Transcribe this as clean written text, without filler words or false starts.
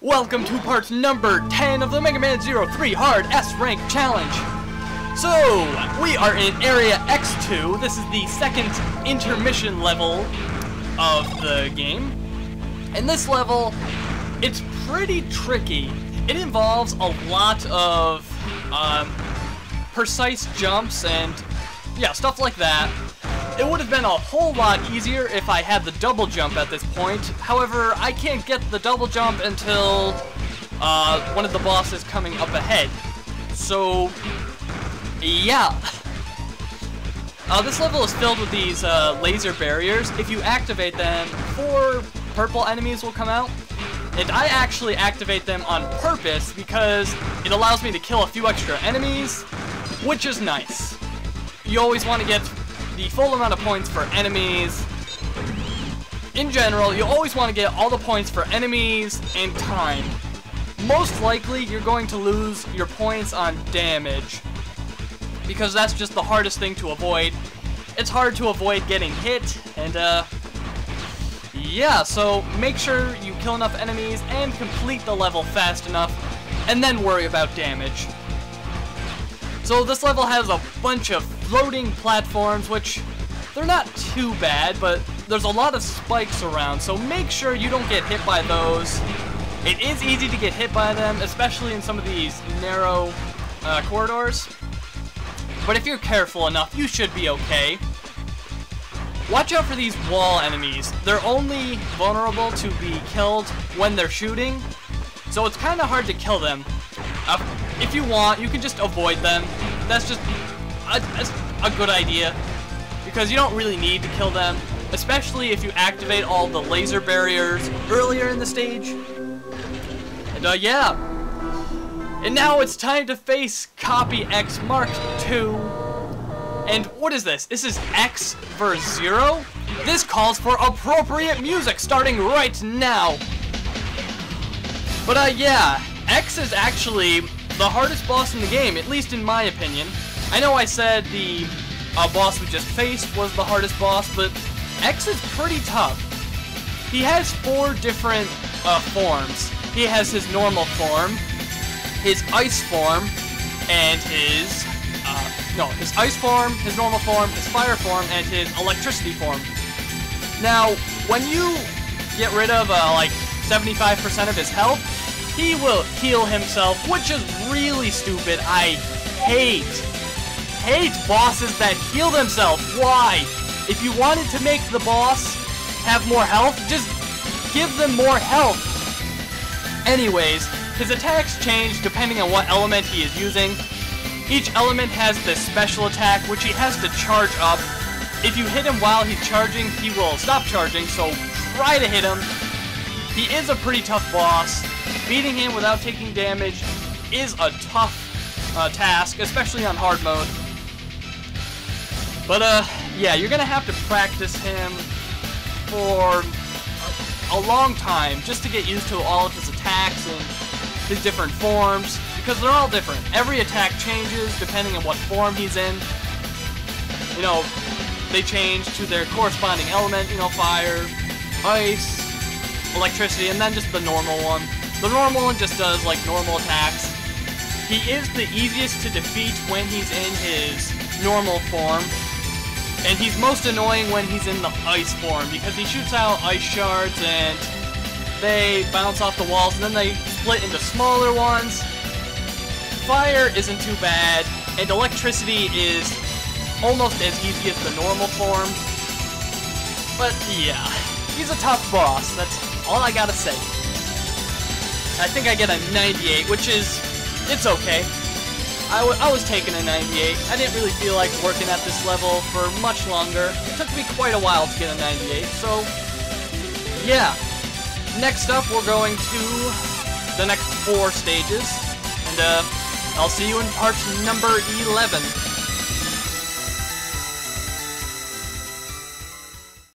Welcome to part number 10 of the Mega Man 03 Hard S-Rank Challenge. So, we are in Area X-2. This is the second intermission level of the game. And this level, it's pretty tricky. It involves a lot of precise jumps and, yeah, stuff like that. It would have been a whole lot easier if I had the double jump at this point. However, I can't get the double jump until one of the bosses coming up ahead. So, yeah. This level is filled with these laser barriers. If you activate them, 4 purple enemies will come out. And I actually activate them on purpose because it allows me to kill a few extra enemies, which is nice. You always want to get the full amount of points for enemies. In general, you always want to get all the points for enemies and time. Most likely, you're going to lose your points on damage, because that's just the hardest thing to avoid. It's hard to avoid getting hit, and yeah, so make sure you kill enough enemies and complete the level fast enough, and then worry about damage. So this level has a bunch of floating platforms, which they're not too bad, but there's a lot of spikes around, so make sure you don't get hit by those. It is easy to get hit by them, especially in some of these narrow corridors. But if you're careful enough, you should be okay. Watch out for these wall enemies. They're only vulnerable to be killed when they're shooting, so it's kind of hard to kill them. If you want, you can just avoid them. That's just a good idea, because you don't really need to kill them, especially if you activate all the laser barriers earlier in the stage. And yeah. And now it's time to face Copy X Mark II. And what is this? This is X vs. 0? This calls for appropriate music starting right now. But yeah, X is actually the hardest boss in the game, at least in my opinion. I know I said the boss we just faced was the hardest boss, but X is pretty tough. He has 4 different forms. He has his normal form, his ice form, and his ice form, his normal form, his fire form, and his electricity form. Now, when you get rid of like 75% of his health, he will heal himself, which is really stupid. I hate bosses that heal themselves. Why? If you wanted to make the boss have more health, just give them more health. Anyways, his attacks change depending on what element he is using. Each element has this special attack, which he has to charge up. If you hit him while he's charging, he will stop charging, so try to hit him. He is a pretty tough boss. Beating him without taking damage is a tough task, especially on hard mode. But yeah, you're gonna have to practice him for a long time just to get used to all of his attacks and his different forms, because they're all different. Every attack changes depending on what form he's in. You know, they change to their corresponding element, you know, fire, ice, electricity, and then just the normal one. The normal one just does like normal attacks. He is the easiest to defeat when he's in his normal form, and he's most annoying when he's in the ice form, because he shoots out ice shards and they bounce off the walls and then they split into smaller ones. Fire isn't too bad, and electricity is almost as easy as the normal form. But yeah, he's a tough boss, that's all I gotta say. I think I get a 98, which is, it's okay. I was taking a 98. I didn't really feel like working at this level for much longer. It took me quite a while to get a 98, so yeah. Next up, we're going to the next 4 stages, and I'll see you in part number 11.